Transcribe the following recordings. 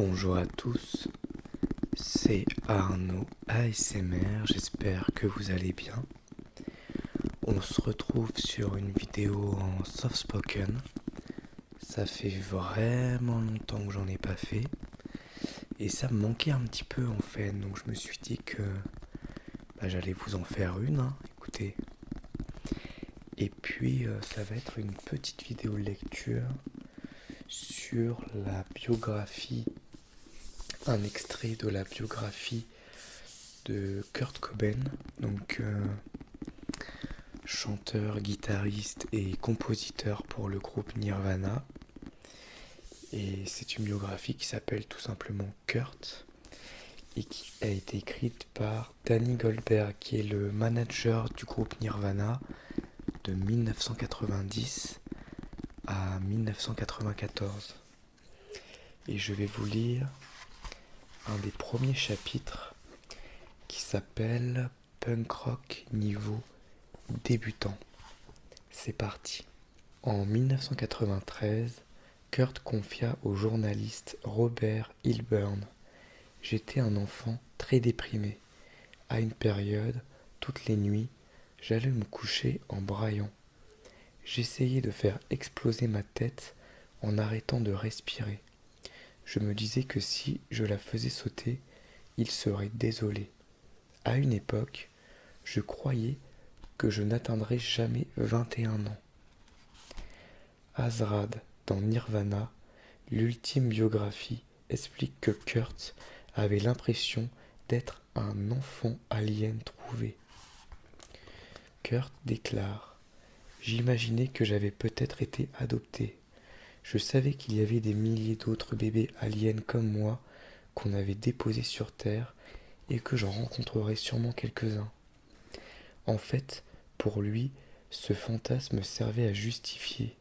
Bonjour à tous, c'est Arnaud ASMR, j'espère que vous allez bien. On se retrouve sur une vidéo en soft spoken. Ça fait vraiment longtemps que j'en ai pas fait et ça me manquait un petit peu en fait, donc je me suis dit que j'allais vous en faire une, écoutez. Et puis ça va être une petite vidéo lecture sur la biographie, un extrait de la biographie de Kurt Cobain, donc chanteur, guitariste et compositeur pour le groupe Nirvana. Et c'est une biographie qui s'appelle tout simplement Kurt et qui a été écrite par Danny Goldberg, qui est le manager du groupe Nirvana de 1990 à 1994. Et je vais vous lire un des premiers chapitres qui s'appelle Punk Rock niveau débutant. C'est parti. En 1993, Kurt confia au journaliste Robert Hilburn: j'étais un enfant très déprimé. À une période, toutes les nuits, j'allais me coucher en braillant. J'essayais de faire exploser ma tête en arrêtant de respirer. Je me disais que si je la faisais sauter, il serait désolé. À une époque, je croyais que je n'atteindrais jamais 21 ans. Azrad, dans Nirvana, l'ultime biographie, explique que Kurt avait l'impression d'être un enfant alien trouvé. Kurt déclare: j'imaginais que j'avais peut-être été adopté. Je savais qu'il y avait des milliers d'autres bébés aliens comme moi qu'on avait déposés sur Terre et que j'en rencontrerais sûrement quelques-uns. En fait, pour lui, ce fantasme servait à justifier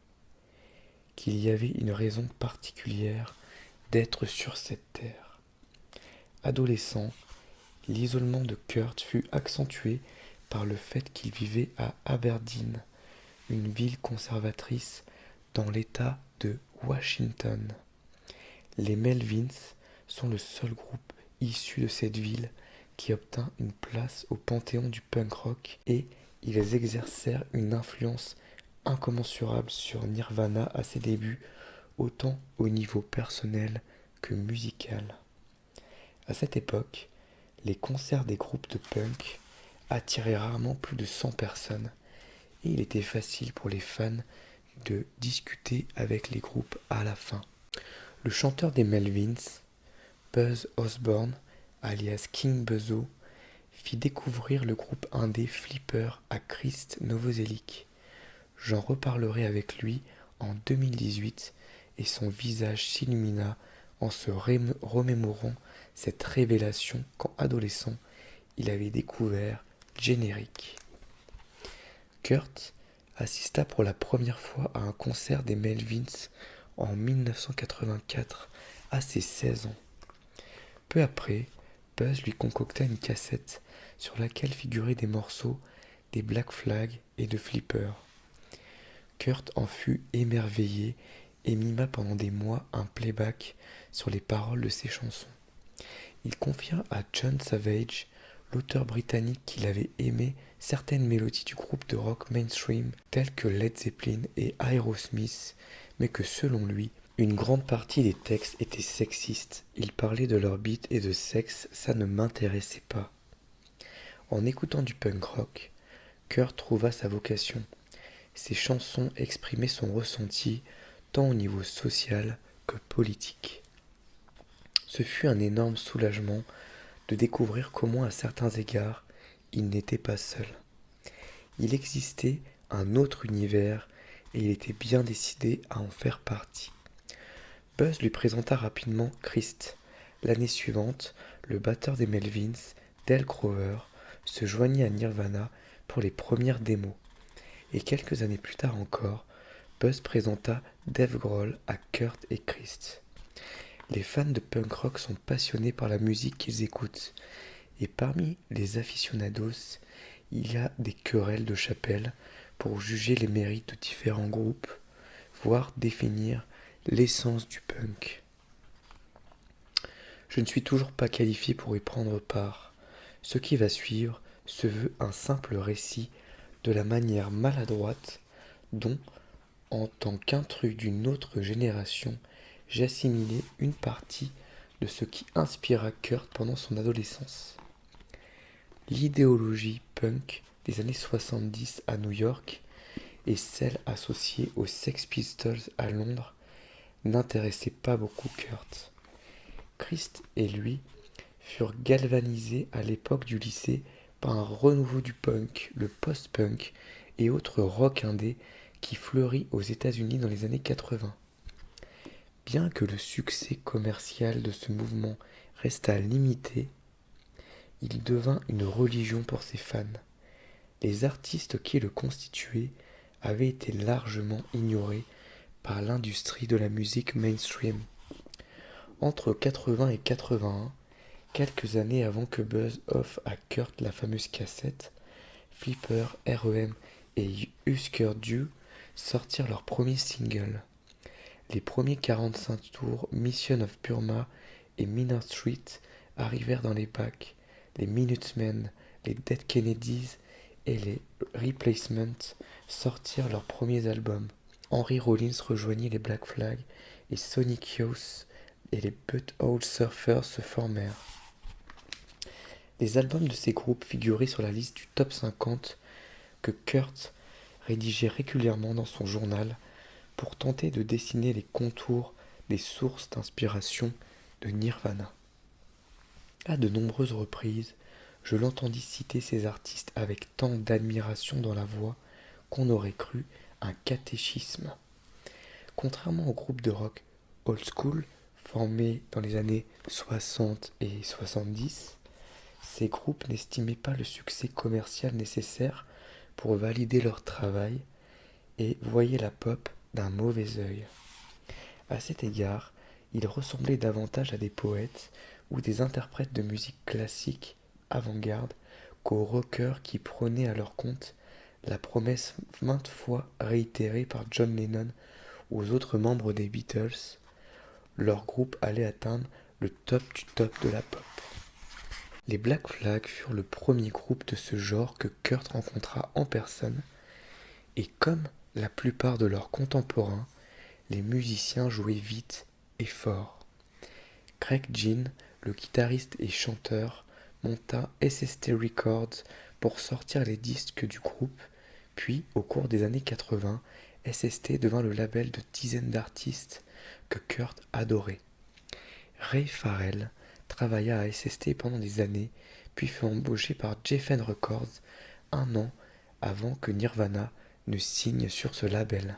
qu'il y avait une raison particulière d'être sur cette terre. Adolescent, l'isolement de Kurt fut accentué par le fait qu'il vivait à Aberdeen, une ville conservatrice dans l'État de Washington. Les Melvins sont le seul groupe issu de cette ville qui obtint une place au panthéon du punk rock, et ils exercèrent une influence incommensurable sur Nirvana à ses débuts, autant au niveau personnel que musical. À cette époque, les concerts des groupes de punk attiraient rarement plus de 100 personnes, et il était facile pour les fans de discuter avec les groupes à la fin. Le chanteur des Melvins, Buzz Osborne, alias King Buzzo, fit découvrir le groupe indé Flipper à Krist Novoselic. J'en reparlerai avec lui en 2018 et son visage s'illumina en se remémorant cette révélation quand adolescent, il avait découvert Generic. Kurt assista pour la première fois à un concert des Melvins en 1984 à ses 16 ans. Peu après, Buzz lui concocta une cassette sur laquelle figuraient des morceaux des Black Flag et de Flipper. Kurt en fut émerveillé et mima pendant des mois un playback sur les paroles de ses chansons. Il confia à John Savage, l'auteur britannique, qu'il avait aimé certaines mélodies du groupe de rock mainstream telles que Led Zeppelin et Aerosmith, mais que selon lui, une grande partie des textes étaient sexistes. Il parlait de leur bite et de sexe, ça ne m'intéressait pas. En écoutant du punk rock, Kurt trouva sa vocation. Ses chansons exprimaient son ressenti tant au niveau social que politique. Ce fut un énorme soulagement de découvrir comment, à certains égards, il n'était pas seul. Il existait un autre univers et il était bien décidé à en faire partie. Buzz lui présenta rapidement Krist. L'année suivante, le batteur des Melvins, Dale Grover, se joignit à Nirvana pour les premières démos. Et quelques années plus tard encore, Buzz présenta Dave Grohl à Kurt et Krist. Les fans de punk rock sont passionnés par la musique qu'ils écoutent, et parmi les aficionados, il y a des querelles de chapelle pour juger les mérites de différents groupes, voire définir l'essence du punk. Je ne suis toujours pas qualifié pour y prendre part. Ce qui va suivre se veut un simple récit de la manière maladroite dont, en tant qu'intrus d'une autre génération, j'assimilais une partie de ce qui inspira Kurt pendant son adolescence. L'idéologie punk des années 70 à New York et celle associée aux Sex Pistols à Londres n'intéressaient pas beaucoup Kurt. Christ et lui furent galvanisés à l'époque du lycée par un renouveau du punk, le post-punk et autres rock indé qui fleurit aux États-Unis dans les années 80. Bien que le succès commercial de ce mouvement restât limité, il devint une religion pour ses fans. Les artistes qui le constituaient avaient été largement ignorés par l'industrie de la musique mainstream. Entre 80 et 81, quelques années avant que Buzz offre à Kurt la fameuse cassette, Flipper, R.E.M. et Husker Du sortirent leur premier single. Les premiers 45 tours Mission of Burma et Minor Street arrivèrent dans les bacs. Les Minutemen, les Dead Kennedys et les Replacements sortirent leurs premiers albums. Henry Rollins rejoignit les Black Flag et Sonic Youth et les Butthole Surfers se formèrent. Les albums de ces groupes figuraient sur la liste du top 50 que Kurt rédigeait régulièrement dans son journal pour tenter de dessiner les contours des sources d'inspiration de Nirvana. À de nombreuses reprises, je l'entendis citer ces artistes avec tant d'admiration dans la voix qu'on aurait cru un catéchisme. Contrairement au groupe de rock old school formés dans les années 60 et 70, ces groupes n'estimaient pas le succès commercial nécessaire pour valider leur travail et voyaient la pop d'un mauvais œil. À cet égard, ils ressemblaient davantage à des poètes ou des interprètes de musique classique avant-garde qu'aux rockers qui prenaient à leur compte la promesse maintes fois réitérée par John Lennon aux autres membres des Beatles, leur groupe allait atteindre le top du top de la pop. Les Black Flag furent le premier groupe de ce genre que Kurt rencontra en personne, et comme la plupart de leurs contemporains, les musiciens jouaient vite et fort. Greg Ginn, le guitariste et chanteur, monta SST Records pour sortir les disques du groupe, puis au cours des années 80, SST devint le label de dizaines d'artistes que Kurt adorait. Ray Farrell travailla à SST pendant des années, puis fut embauché par Geffen Records un an avant que Nirvana ne signe sur ce label.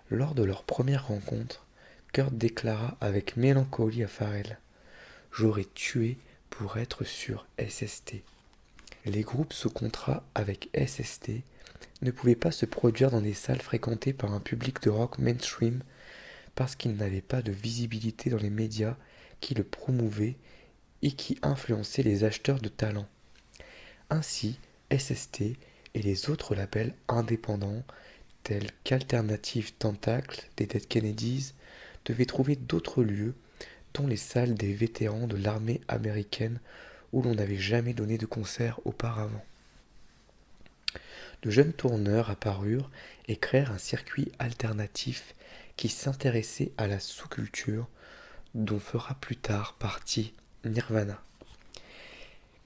Lors de leur première rencontre, Kurt déclara avec mélancolie à Farrell « J'aurais tué pour être sur SST ». Les groupes sous contrat avec SST ne pouvaient pas se produire dans des salles fréquentées par un public de rock mainstream parce qu'ils n'avaient pas de visibilité dans les médias qui le promouvaient et qui influençaient les acheteurs de talent. Ainsi, SST et les autres labels indépendants tels qu'Alternative Tentacle des Dead Kennedys devaient trouver d'autres lieux, dont les salles des vétérans de l'armée américaine où l'on n'avait jamais donné de concert auparavant. De jeunes tourneurs apparurent et créèrent un circuit alternatif qui s'intéressait à la sous-culture dont fera plus tard partie Nirvana.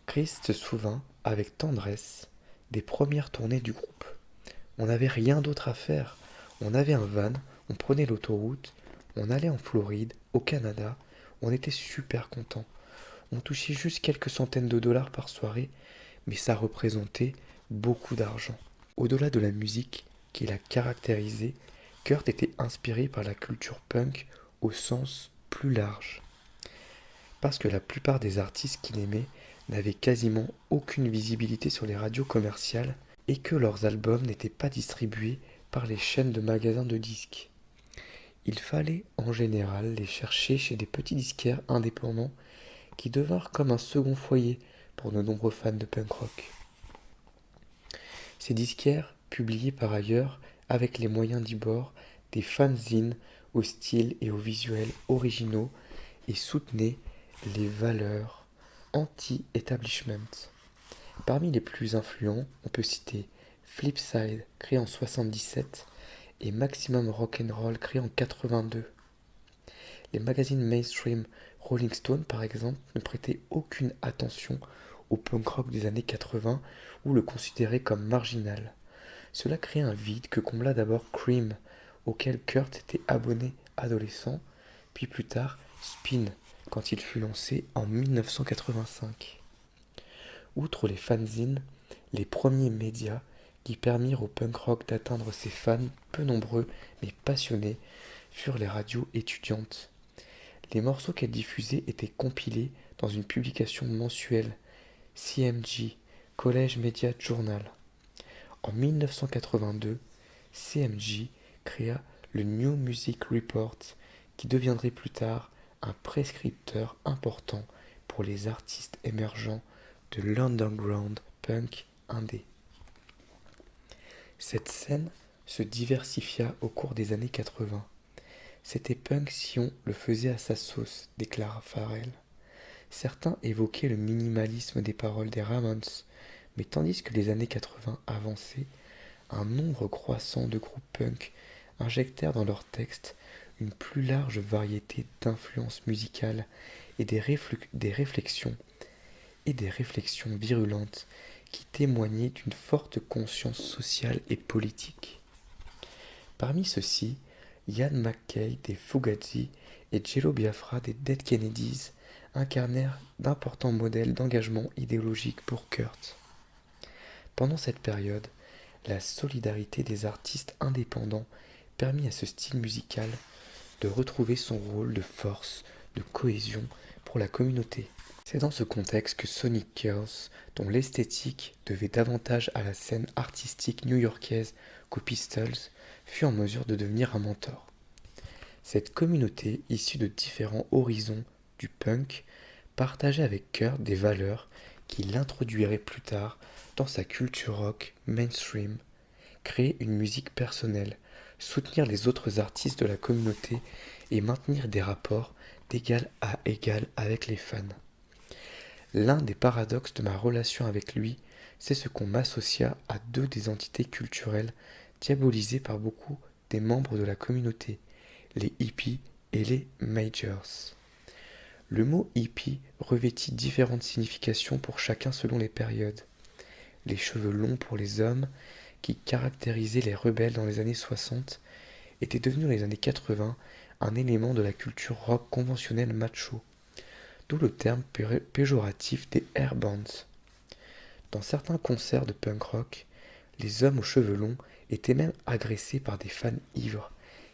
Chris se souvint avec tendresse des premières tournées du groupe. On n'avait rien d'autre à faire. On avait un van, on prenait l'autoroute, on allait en Floride, au Canada, on était super contents. On touchait juste quelques centaines de dollars par soirée, mais ça représentait beaucoup d'argent. Au-delà de la musique qui la caractérisait, Kurt était inspiré par la culture punk au sens plus large. Parce que la plupart des artistes qu'il aimait n'avaient quasiment aucune visibilité sur les radios commerciales et que leurs albums n'étaient pas distribués par les chaînes de magasins de disques. Il fallait en général les chercher chez des petits disquaires indépendants qui devinrent comme un second foyer pour de nombreux fans de punk rock. Ces disquaires publiaient par ailleurs, avec les moyens du bord, des fanzines au style et aux visuels originaux et soutenaient les valeurs anti-establishment. Parmi les plus influents, on peut citer Flipside, créé en 77, et Maximum Rock'n'Roll, créé en 82. Les magazines mainstream Rolling Stone, par exemple, ne prêtaient aucune attention au punk rock des années 80 ou le considéraient comme marginal. Cela créa un vide que combla d'abord Cream, auquel Kurt était abonné adolescent, puis plus tard Spin, quand il fut lancé en 1985. Outre les fanzines, les premiers médias qui permirent au punk rock d'atteindre ses fans peu nombreux mais passionnés furent les radios étudiantes. Les morceaux qu'elles diffusaient étaient compilés dans une publication mensuelle, CMJ, College Media Journal. En 1982, CMJ créa le New Music Report, qui deviendrait plus tard un prescripteur important pour les artistes émergents de l'underground punk indé. Cette scène se diversifia au cours des années 80. C'était punk si on le faisait à sa sauce, déclara Farrell. Certains évoquaient le minimalisme des paroles des Ramones, mais tandis que les années 80 avançaient, un nombre croissant de groupes punk injectèrent dans leurs textes une plus large variété d'influences musicales et des réflexions virulentes qui témoignaient d'une forte conscience sociale et politique. Parmi ceux-ci, Ian MacKaye des Fugazi et Jello Biafra des Dead Kennedys incarnèrent d'importants modèles d'engagement idéologique pour Kurt. Pendant cette période, la solidarité des artistes indépendants permit à ce style musical de retrouver son rôle de force, de cohésion pour la communauté. C'est dans ce contexte que Sonic Girls, dont l'esthétique devait davantage à la scène artistique new-yorkaise qu'aux Pistols, fut en mesure de devenir un mentor. Cette communauté, issue de différents horizons du punk, partageait avec Kurt des valeurs qu'il introduirait plus tard dans sa culture rock mainstream, créer une musique personnelle, soutenir les autres artistes de la communauté et maintenir des rapports d'égal à égal avec les fans. L'un des paradoxes de ma relation avec lui, c'est ce qu'on m'associa à deux des entités culturelles diabolisées par beaucoup des membres de la communauté, les hippies et les majors. Le mot hippie revêtit différentes significations pour chacun selon les périodes. Les cheveux longs pour les hommes, qui caractérisaient les rebelles dans les années 60, étaient devenus dans les années 80 un élément de la culture rock conventionnelle macho, d'où le terme péjoratif des hairbands. Dans certains concerts de punk rock, les hommes aux cheveux longs étaient même agressés par des fans ivres,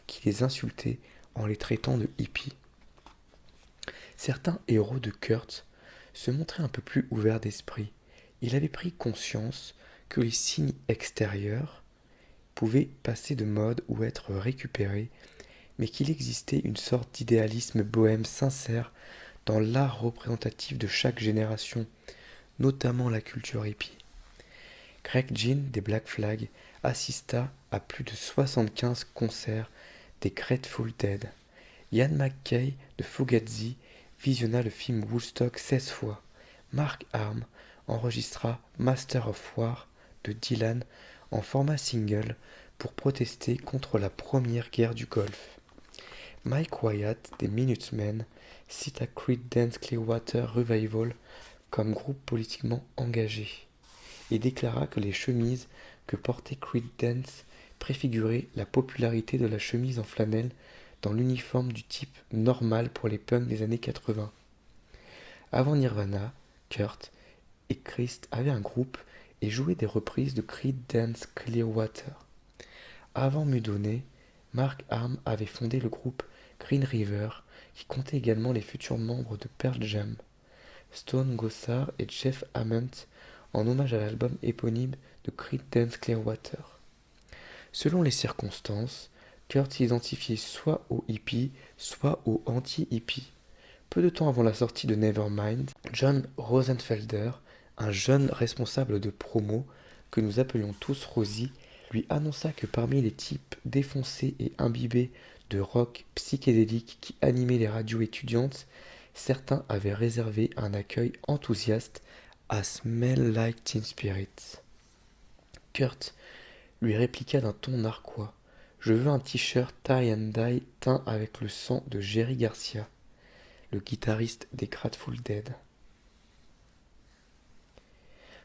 qui les insultaient en les traitant de hippies. Certains héros de Kurt se montraient un peu plus ouverts d'esprit. Il avait pris conscience que les signes extérieurs pouvaient passer de mode ou être récupérés, mais qu'il existait une sorte d'idéalisme bohème sincère dans l'art représentatif de chaque génération, notamment la culture hippie. Greg Ginn des Black Flag assista à plus de 75 concerts des Grateful Dead. Ian MacKaye de Fugazi visionna le film Woodstock 16 fois. Mark Arm enregistra Master of War de Dylan en format single pour protester contre la première guerre du Golfe. Mike Wyatt des Minutemen cita Creedence Clearwater Revival comme groupe politiquement engagé et déclara que les chemises que portait Creedence préfiguraient la popularité de la chemise en flanelle dans l'uniforme du type normal pour les punks des années 80. Avant Nirvana, Kurt et Christ avaient un groupe et jouaient des reprises de Creedence Clearwater. Avant Mudhoney, Mark Arm avait fondé le groupe Green River, qui comptait également les futurs membres de Pearl Jam, Stone Gossard et Jeff Ament, en hommage à l'album éponyme de Creedence Clearwater. Selon les circonstances, Kurt s'identifiait soit aux hippies, soit aux anti-hippies. Peu de temps avant la sortie de Nevermind, John Rosenfelder, un jeune responsable de promo que nous appelions tous Rosie, lui annonça que parmi les types défoncés et imbibés de rock psychédélique qui animaient les radios étudiantes, certains avaient réservé un accueil enthousiaste à Smell Like Teen Spirit. Kurt lui répliqua d'un ton narquois. Je veux un t-shirt tie and dye teint avec le sang de Jerry Garcia, le guitariste des Grateful Dead.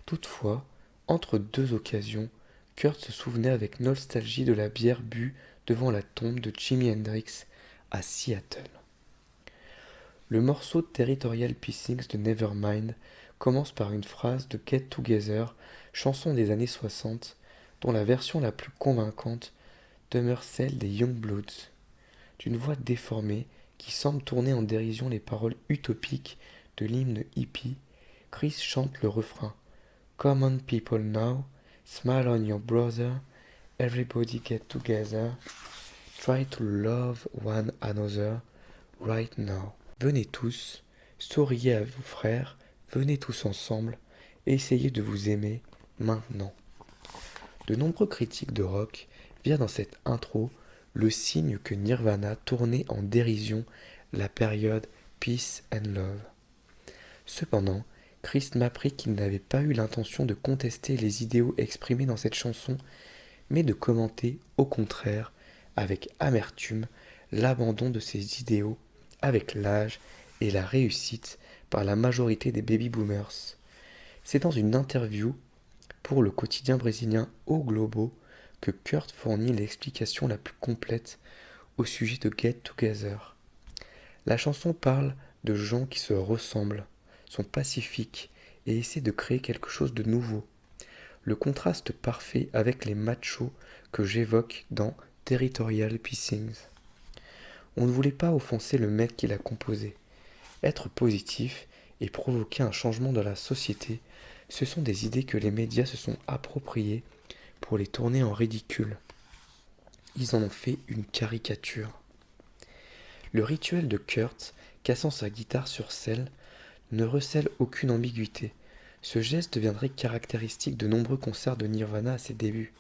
Toutefois, entre deux occasions, Kurt se souvenait avec nostalgie de la bière bue devant la tombe de Jimi Hendrix à Seattle. Le morceau Territorial Pissings de Nevermind commence par une phrase de Get Together, chanson des années 60, dont la version la plus convaincante demeure celle des Youngbloods. D'une voix déformée qui semble tourner en dérision les paroles utopiques de l'hymne hippie, Chris chante le refrain Come on people now, smile on your brother, everybody get together, try to love one another right now. Venez tous, souriez à vos frères, venez tous ensemble, essayez de vous aimer maintenant. De nombreux critiques de rock virent dans cette intro le signe que Nirvana tournait en dérision la période Peace and Love. Cependant, Chris m'apprit qu'il n'avait pas eu l'intention de contester les idéaux exprimés dans cette chanson, mais de commenter, au contraire, avec amertume, l'abandon de ces idéaux avec l'âge et la réussite par la majorité des baby-boomers. C'est dans une interview pour le quotidien brésilien O Globo que Kurt fournit l'explication la plus complète au sujet de Get Together. La chanson parle de gens qui se ressemblent, sont pacifiques et essaient de créer quelque chose de nouveau. Le contraste parfait avec les machos que j'évoque dans Territorial Pissings. On ne voulait pas offenser le mec qui l'a composé. Être positif et provoquer un changement dans la société, ce sont des idées que les médias se sont appropriées pour les tourner en ridicule. Ils en ont fait une caricature. Le rituel de Kurt, cassant sa guitare sur scène, ne recèle aucune ambiguïté. Ce geste deviendrait caractéristique de nombreux concerts de Nirvana à ses débuts.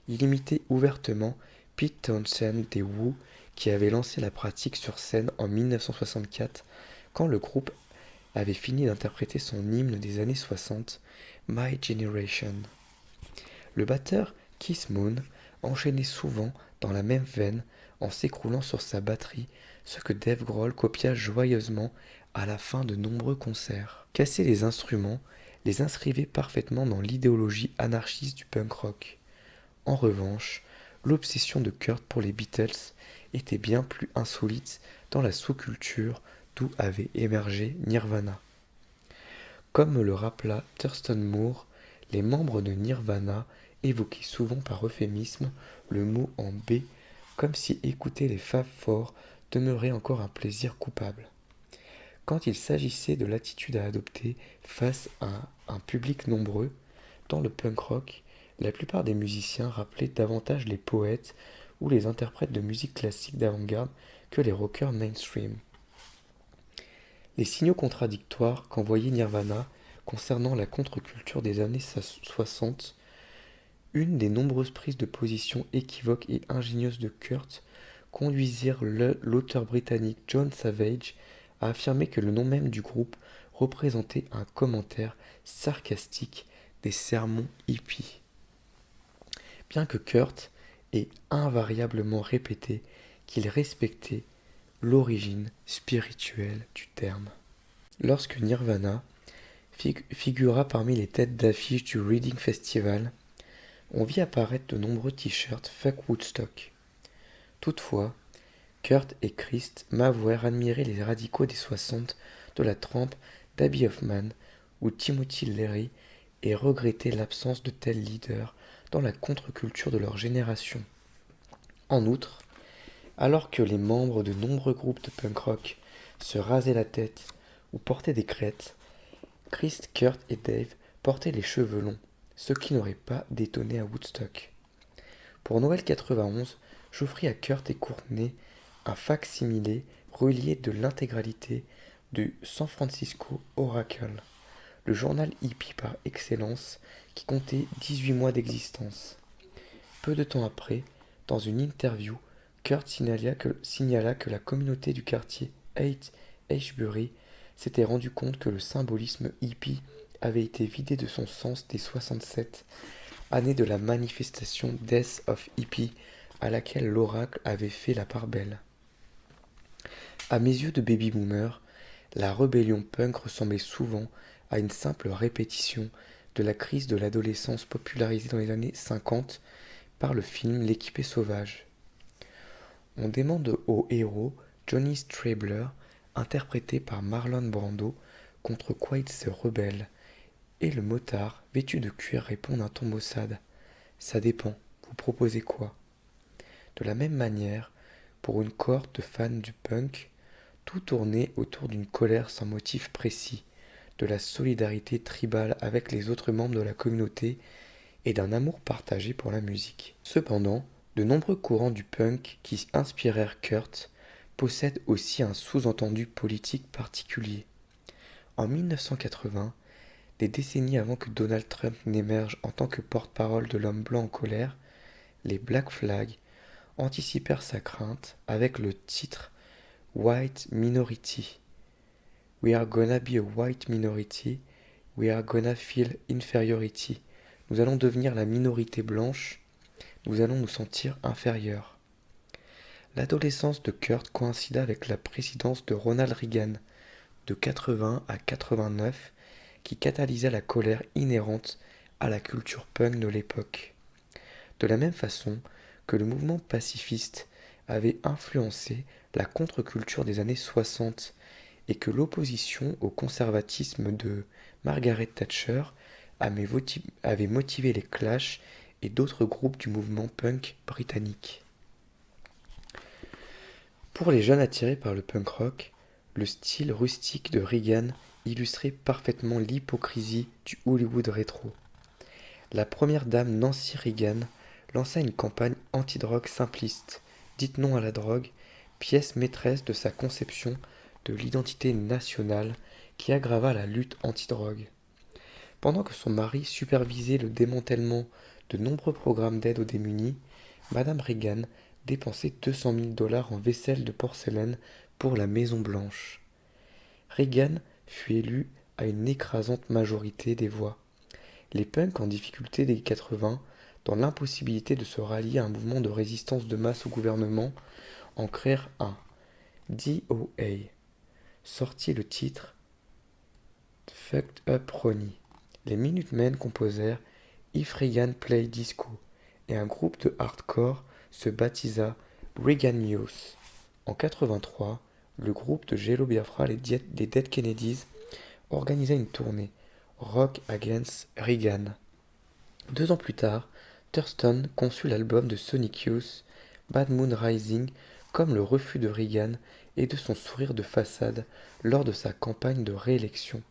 Il imitait ouvertement Pete Townshend des Who, qui avait lancé la pratique sur scène en 1964, quand le groupe avait fini d'interpréter son hymne des années 60, My Generation. Le batteur Keith Moon enchaînait souvent dans la même veine en s'écroulant sur sa batterie, ce que Dave Grohl copia joyeusement à la fin de nombreux concerts. Casser les instruments les inscrivait parfaitement dans l'idéologie anarchiste du punk rock. En revanche, l'obsession de Kurt pour les Beatles était bien plus insolite dans la sous-culture d'où avait émergé Nirvana. Comme me le rappela Thurston Moore, les membres de Nirvana évoquaient souvent par euphémisme le mot en B, comme si écouter les Fab Four demeurait encore un plaisir coupable. Quand il s'agissait de l'attitude à adopter face à un public nombreux, dans le punk rock, la plupart des musiciens rappelaient davantage les poètes ou les interprètes de musique classique d'avant-garde que les rockers mainstream. Les signaux contradictoires qu'envoyait Nirvana concernant la contre-culture des années 60, une des nombreuses prises de position équivoques et ingénieuses de Kurt, conduisirent l'auteur britannique John Savage à affirmer que le nom même du groupe représentait un commentaire sarcastique des sermons hippies. Bien que Kurt ait invariablement répété qu'il respectait l'origine spirituelle du terme. Lorsque Nirvana figura parmi les têtes d'affiche du Reading Festival, on vit apparaître de nombreux t-shirts Fuck Woodstock. Toutefois, Kurt et Chris m'avouèrent admirer les radicaux des 60 de la trempe d'Abby Hoffman ou Timothy Leary et regretter l'absence de tels leaders dans la contre-culture de leur génération. En outre, alors que les membres de nombreux groupes de punk rock se rasaient la tête ou portaient des crêtes, Chris, Kurt et Dave portaient les cheveux longs, ce qui n'aurait pas détonné à Woodstock. Pour Noël 91, j'offris à Kurt et Courtney un fac-similé relié de l'intégralité du San Francisco Oracle, le journal hippie par excellence qui comptait 18 mois d'existence. Peu de temps après, dans une interview, Kurt signala que la communauté du quartier Haight-Ashbury s'était rendu compte que le symbolisme hippie avait été vidé de son sens dès 67, année de la manifestation Death of Hippie à laquelle l'oracle avait fait la part belle. À mes yeux de baby-boomer, la rébellion punk ressemblait souvent à une simple répétition de la crise de l'adolescence popularisée dans les années 50 par le film L'équipé sauvage. On demande au héros Johnny Strabler, interprété par Marlon Brando, contre quoi il se rebelle, et le motard, vêtu de cuir, répond d'un ton maussade. Ça dépend, vous proposez quoi? De la même manière, pour une cohorte de fans du punk, tout tournait autour d'une colère sans motif précis, de la solidarité tribale avec les autres membres de la communauté et d'un amour partagé pour la musique. Cependant, de nombreux courants du punk qui inspirèrent Kurt possèdent aussi un sous-entendu politique particulier. En 1980, des décennies avant que Donald Trump n'émerge en tant que porte-parole de l'homme blanc en colère, les Black Flag anticipèrent sa crainte avec le titre White Minority. We are gonna be a white minority, we are gonna feel inferiority. Nous allons devenir la minorité blanche, nous allons nous sentir inférieurs. L'adolescence de Kurt coïncida avec la présidence de Ronald Reagan, de 80 à 89, qui catalysa la colère inhérente à la culture punk de l'époque. De la même façon que le mouvement pacifiste avait influencé la contre-culture des années 60 et que l'opposition au conservatisme de Margaret Thatcher avait motivé les Clash et d'autres groupes du mouvement punk britannique. Pour les jeunes attirés par le punk rock, le style rustique de Reagan illustrait parfaitement l'hypocrisie du Hollywood rétro. La première dame Nancy Reagan lança une campagne anti-drogue simpliste, dite non à la drogue, pièce maîtresse de sa conception de l'identité nationale qui aggrava la lutte anti-drogue. Pendant que son mari supervisait le démantèlement de nombreux programmes d'aide aux démunis, Madame Reagan dépensait 200 000 $ en vaisselle de porcelaine pour la Maison Blanche. Reagan fut élu à une écrasante majorité des voix. Les punks en difficulté des 80, dans l'impossibilité de se rallier à un mouvement de résistance de masse au gouvernement, en créèrent un, DOA. Sortit le titre Fucked Up Ronnie. Les Minutemen composèrent If Reagan Play Disco et un groupe de hardcore se baptisa Reaganios. En 83, le groupe de Jello Biafra, les Dead Kennedys, organisa une tournée Rock Against Reagan. 2 ans plus tard, Thurston conçut l'album de Sonic Youth, Bad Moon Rising, comme le refus de Reagan et de son sourire de façade lors de sa campagne de réélection,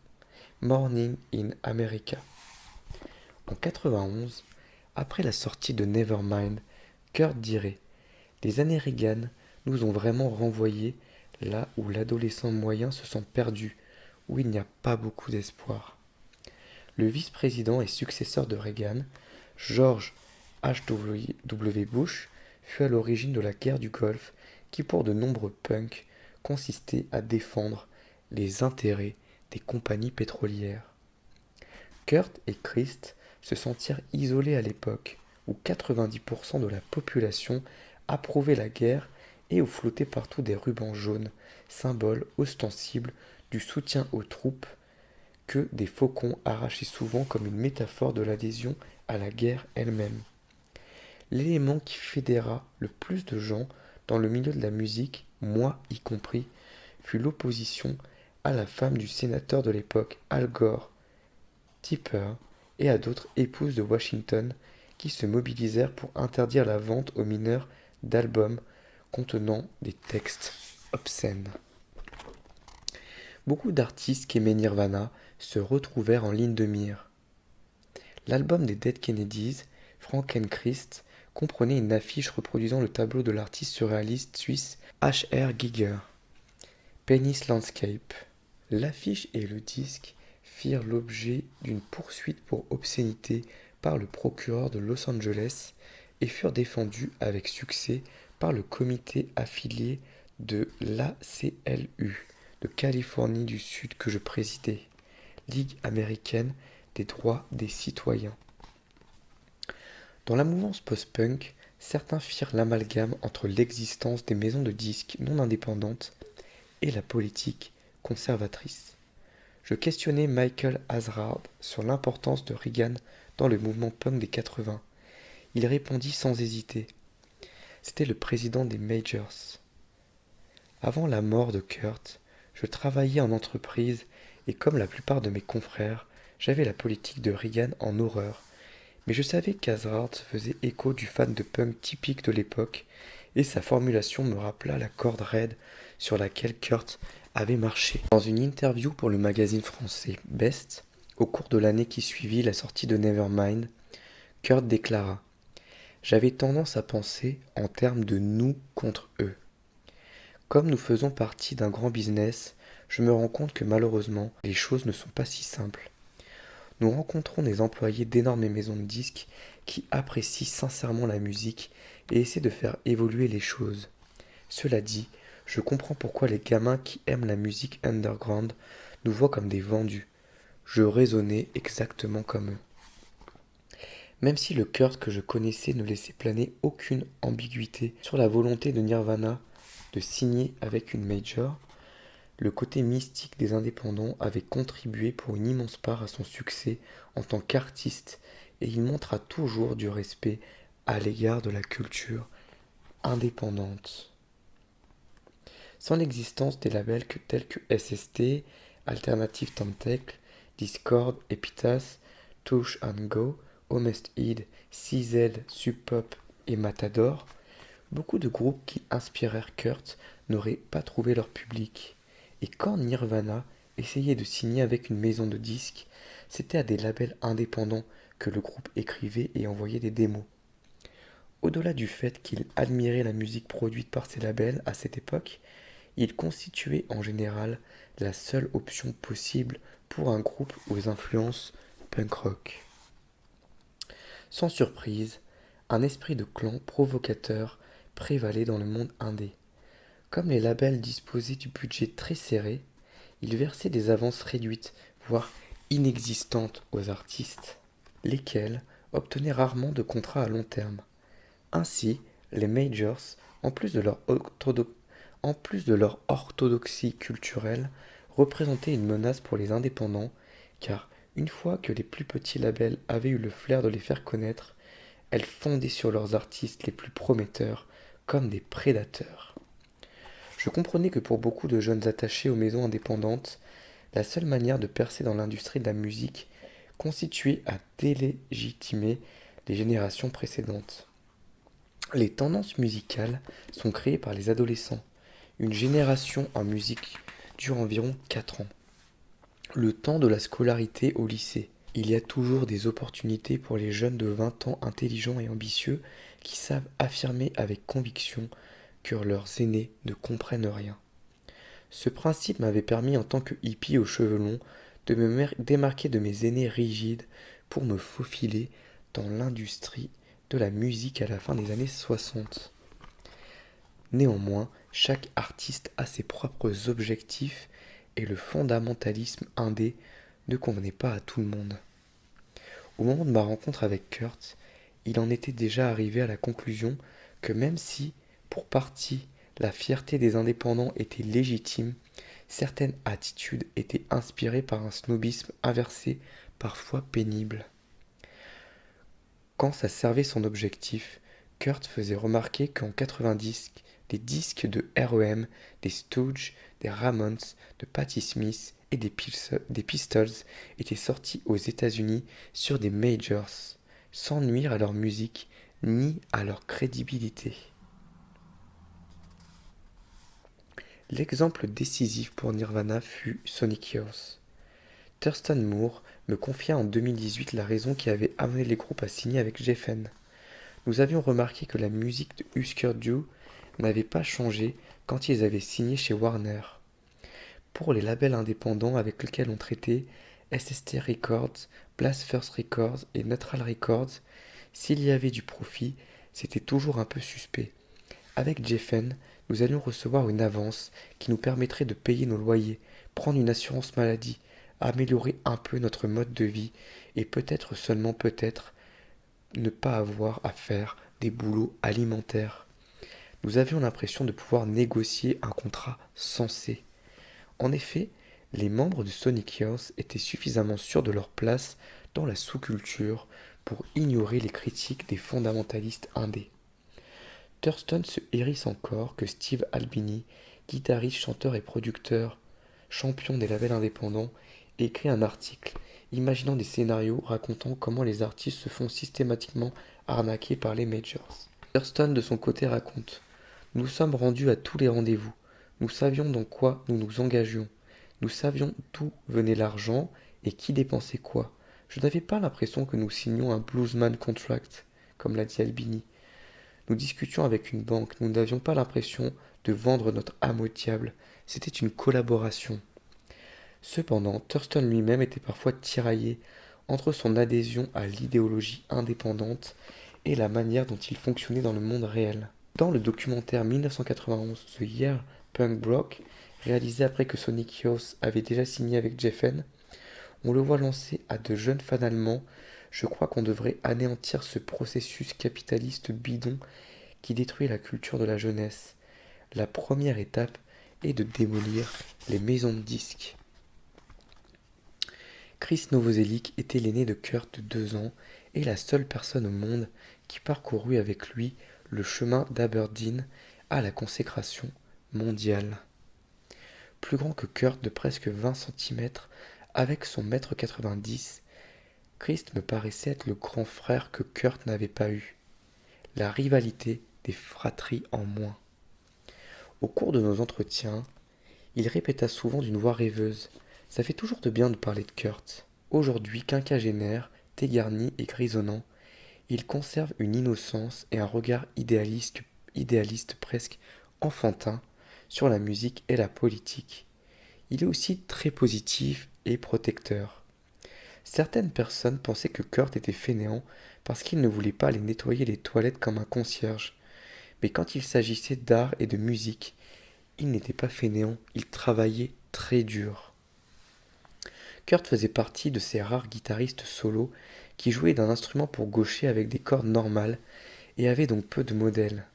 Morning in America. En 91, après la sortie de Nevermind, Kurt dirait « Les années Reagan nous ont vraiment renvoyés là où l'adolescent moyen se sent perdu, où il n'y a pas beaucoup d'espoir. » Le vice-président et successeur de Reagan, George H.W. Bush, fut à l'origine de la guerre du Golfe qui, pour de nombreux punks, consistait à défendre les intérêts des compagnies pétrolières. Kurt et Christ se sentirent isolés à l'époque où 90% de la population approuvait la guerre et où flottaient partout des rubans jaunes, symbole ostensible du soutien aux troupes que des faucons arrachaient souvent comme une métaphore de l'adhésion à la guerre elle-même. L'élément qui fédéra le plus de gens dans le milieu de la musique, moi y compris, fut l'opposition à la femme du sénateur de l'époque, Al Gore, Tipper, et à d'autres épouses de Washington qui se mobilisèrent pour interdire la vente aux mineurs d'albums contenant des textes obscènes. Beaucoup d'artistes qu'aimait Nirvana se retrouvèrent en ligne de mire. L'album des Dead Kennedys, Frankenchrist, comprenait une affiche reproduisant le tableau de l'artiste surréaliste suisse H.R. Giger, Penis Landscape. L'affiche et le disque firent l'objet d'une poursuite pour obscénité par le procureur de Los Angeles et furent défendus avec succès par le comité affilié de l'ACLU de Californie du Sud que je présidais, Ligue américaine des droits des citoyens. Dans la mouvance post-punk, certains firent l'amalgame entre l'existence des maisons de disques non indépendantes et la politique conservatrice. Je questionnais Michael Azrard sur l'importance de Reagan dans le mouvement punk des 80. Il répondit sans hésiter. C'était le président des Majors. Avant la mort de Kurt, je travaillais en entreprise et comme la plupart de mes confrères, j'avais la politique de Reagan en horreur. Mais je savais qu'Azrard faisait écho du fan de punk typique de l'époque et sa formulation me rappela la corde raide sur laquelle Kurt avait marché. Dans une interview pour le magazine français Best, au cours de l'année qui suivit la sortie de Nevermind, Kurt déclara « J'avais tendance à penser en termes de nous contre eux. Comme nous faisons partie d'un grand business, je me rends compte que malheureusement, les choses ne sont pas si simples. Nous rencontrons des employés d'énormes maisons de disques qui apprécient sincèrement la musique et essaient de faire évoluer les choses. Cela dit, je comprends pourquoi les gamins qui aiment la musique underground nous voient comme des vendus. Je raisonnais exactement comme eux. Même si le Kurt que je connaissais ne laissait planer aucune ambiguïté sur la volonté de Nirvana de signer avec une major, le côté mystique des indépendants avait contribué pour une immense part à son succès en tant qu'artiste et il montra toujours du respect à l'égard de la culture indépendante. Sans l'existence des labels tels que SST, Alternative Tentacle, Discord, Epitaph, Touch and Go, Homest Id, CZ, Sub Pop et Matador, beaucoup de groupes qui inspirèrent Kurt n'auraient pas trouvé leur public. Et quand Nirvana essayait de signer avec une maison de disques, c'était à des labels indépendants que le groupe écrivait et envoyait des démos. Au-delà du fait qu'il admirait la musique produite par ces labels à cette époque, il constituait en général la seule option possible pour un groupe aux influences punk rock. Sans surprise, un esprit de clan provocateur prévalait dans le monde indé. Comme les labels disposaient du budget très serré, ils versaient des avances réduites, voire inexistantes aux artistes, lesquels obtenaient rarement de contrats à long terme. Ainsi, les majors, en plus de leur orthodoxie culturelle, représentaient une menace pour les indépendants, car une fois que les plus petits labels avaient eu le flair de les faire connaître, elles fondaient sur leurs artistes les plus prometteurs comme des prédateurs. Je comprenais que pour beaucoup de jeunes attachés aux maisons indépendantes, la seule manière de percer dans l'industrie de la musique constituait à délégitimer les générations précédentes. Les tendances musicales sont créées par les adolescents. Une génération en musique dure environ 4 ans. Le temps de la scolarité au lycée. Il y a toujours des opportunités pour les jeunes de 20 ans intelligents et ambitieux qui savent affirmer avec conviction que leurs aînés ne comprennent rien. Ce principe m'avait permis en tant que hippie aux cheveux longs de me démarquer de mes aînés rigides pour me faufiler dans l'industrie de la musique à la fin des années 60. Néanmoins, chaque artiste a ses propres objectifs et le fondamentalisme indé ne convenait pas à tout le monde. Au moment de ma rencontre avec Kurt, il en était déjà arrivé à la conclusion que même si, pour partie, la fierté des indépendants était légitime, certaines attitudes étaient inspirées par un snobisme inversé, parfois pénible. Quand ça servait son objectif, Kurt faisait remarquer qu'en 90, les disques de R.E.M., des Stooges, des Ramones, de Patti Smith et des Pistols étaient sortis aux États-Unis sur des majors, sans nuire à leur musique ni à leur crédibilité. L'exemple décisif pour Nirvana fut Sonic Youth. Thurston Moore me confia en 2018 la raison qui avait amené les groupes à signer avec Geffen. Nous avions remarqué que la musique de Husker Du n'avait pas changé quand ils avaient signé chez Warner. Pour les labels indépendants avec lesquels on traitait, SST Records, Blast First Records et Neutral Records, s'il y avait du profit, c'était toujours un peu suspect. Avec Geffen, Nous allions recevoir une avance qui nous permettrait de payer nos loyers, prendre une assurance maladie, améliorer un peu notre mode de vie et peut-être, seulement peut-être, ne pas avoir à faire des boulots alimentaires. Nous avions l'impression de pouvoir négocier un contrat sensé. En effet, les membres de Sonic Youth étaient suffisamment sûrs de leur place dans la sous-culture pour ignorer les critiques des fondamentalistes indés. Thurston se hérisse encore que Steve Albini, guitariste, chanteur et producteur, champion des labels indépendants, écrit un article imaginant des scénarios racontant comment les artistes se font systématiquement arnaquer par les majors. Thurston de son côté raconte: Nous sommes rendus à tous les rendez-vous. Nous savions dans quoi nous nous engagions. Nous savions d'où venait l'argent et qui dépensait quoi. Je n'avais pas l'impression que nous signions un bluesman contract, comme l'a dit Albini. Nous discutions avec une banque, nous n'avions pas l'impression de vendre notre âme au diable. C'était une collaboration. Cependant, Thurston lui-même était parfois tiraillé entre son adhésion à l'idéologie indépendante et la manière dont il fonctionnait dans le monde réel. Dans le documentaire 1991 The Year Punk Broke, réalisé après que Sonic Youth avait déjà signé avec Geffen, on le voit lancer à de jeunes fans allemands: Je crois qu'on devrait anéantir ce processus capitaliste bidon qui détruit la culture de la jeunesse. La première étape est de démolir les maisons de disques. Chris Novoselic était l'aîné de Kurt de 2 ans et la seule personne au monde qui parcourut avec lui le chemin d'Aberdeen à la consécration mondiale. Plus grand que Kurt de presque 20 cm, avec son 1,90 m, Chris me paraissait être le grand frère que Kurt n'avait pas eu. La rivalité des fratries en moins. Au cours de nos entretiens, il répéta souvent d'une voix rêveuse: Ça fait toujours de bien de parler de Kurt. Aujourd'hui quinquagénaire, dégarni et grisonnant, il conserve une innocence et un regard idéaliste presque enfantin sur la musique et la politique. Il est aussi très positif et protecteur. Certaines personnes pensaient que Kurt était fainéant parce qu'il ne voulait pas aller nettoyer les toilettes comme un concierge. Mais quand il s'agissait d'art et de musique, il n'était pas fainéant, il travaillait très dur. Kurt faisait partie de ces rares guitaristes solos qui jouaient d'un instrument pour gaucher avec des cordes normales et avaient donc peu de modèles.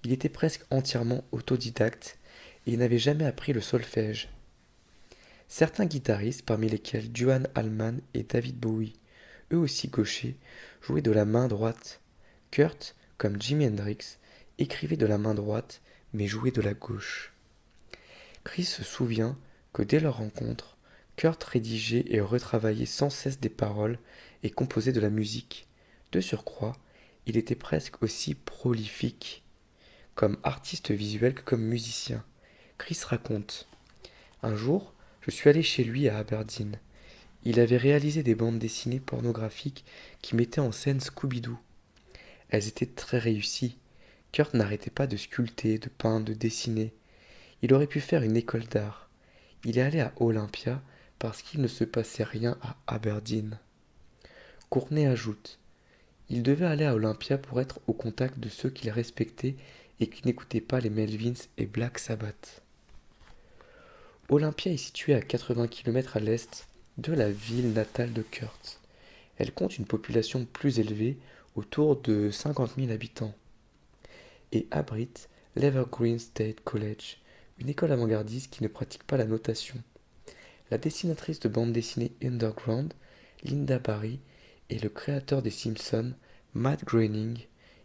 Il était presque entièrement autodidacte et il n'avait jamais appris le solfège. Certains guitaristes, parmi lesquels Duane Allman et David Bowie, eux aussi gauchers, jouaient de la main droite. Kurt, comme Jimi Hendrix, écrivait de la main droite mais jouait de la gauche. Chris se souvient que dès leur rencontre, Kurt rédigeait et retravaillait sans cesse des paroles et composait de la musique. De surcroît, il était presque aussi prolifique, comme artiste visuel que comme musicien. Chris raconte: Un jour, je suis allé chez lui à Aberdeen. Il avait réalisé des bandes dessinées pornographiques qui mettaient en scène Scooby-Doo. Elles étaient très réussies. Kurt n'arrêtait pas de sculpter, de peindre, de dessiner. Il aurait pu faire une école d'art. Il est allé à Olympia parce qu'il ne se passait rien à Aberdeen. Courtney ajoute: Il devait aller à Olympia pour être au contact de ceux qu'il respectait et qui n'écoutaient pas les Melvins et Black Sabbath. Olympia est située à 80 km à l'est de la ville natale de Kurt. Elle compte une population plus élevée, autour de 50 000 habitants, et abrite l'Evergreen State College, une école avant-gardiste qui ne pratique pas la notation. La dessinatrice de bande dessinée underground, Linda Barry, et le créateur des Simpsons, Matt Groening,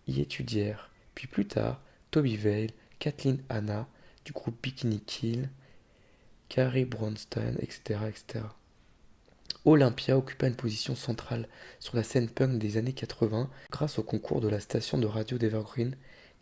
y étudièrent, puis plus tard, Toby Vale, Kathleen Hanna, du groupe Bikini Kill, Carrie Brownstein, etc., etc. Olympia occupa une position centrale sur la scène punk des années 80 grâce au concours de la station de radio d'Evergreen,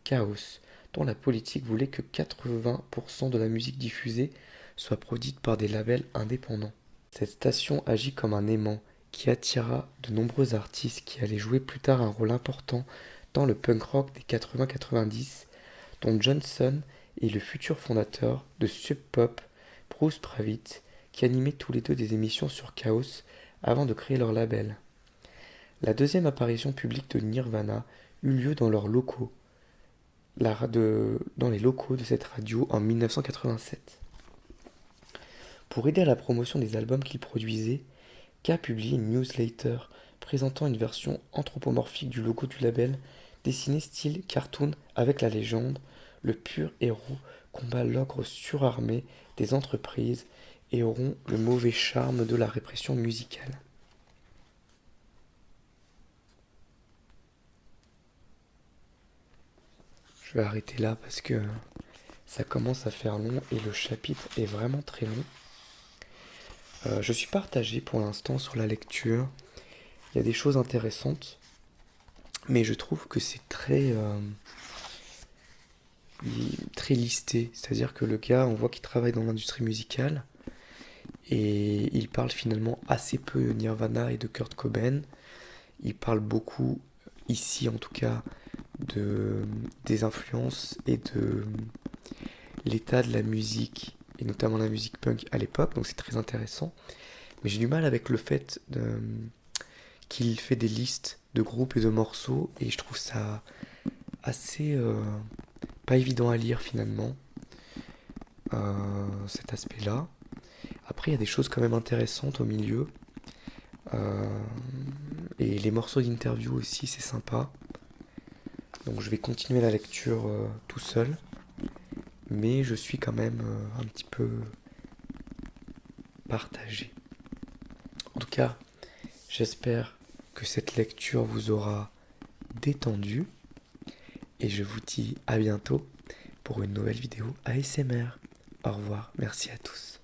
Chaos, dont la politique voulait que 80% de la musique diffusée soit produite par des labels indépendants. Cette station agit comme un aimant qui attira de nombreux artistes qui allaient jouer plus tard un rôle important dans le punk rock des 80-90, dont Johnson et le futur fondateur de Sub Pop, Bruce Pravit, qui animaient tous les deux des émissions sur Chaos avant de créer leur label. La deuxième apparition publique de Nirvana eut lieu dans leurs locaux. dans les locaux de cette radio en 1987. Pour aider à la promotion des albums qu'il produisait, K publie une newsletter présentant une version anthropomorphique du logo du label, dessinée style cartoon avec la légende: le pur héros combat l'ogre surarmé des entreprises et auront le mauvais charme de la répression musicale. Je vais arrêter là parce que ça commence à faire long et le chapitre est vraiment très long. Je suis partagé pour l'instant sur la lecture. Il y a des choses intéressantes, mais je trouve que c'est très listé. C'est-à-dire que le gars, on voit qu'il travaille dans l'industrie musicale et il parle finalement assez peu de Nirvana et de Kurt Cobain. Il parle beaucoup, ici en tout cas, des influences et de l'état de la musique, et notamment la musique punk à l'époque, donc c'est très intéressant. Mais j'ai du mal avec le fait qu'il fait des listes de groupes et de morceaux, et je trouve ça assez pas évident à lire finalement, cet aspect-là. Après, il y a des choses quand même intéressantes au milieu. Et les morceaux d'interview aussi, c'est sympa. Donc je vais continuer la lecture tout seul. Mais je suis quand même un petit peu partagé. En tout cas, j'espère que cette lecture vous aura détendu. Et je vous dis à bientôt pour une nouvelle vidéo ASMR. Au revoir, merci à tous.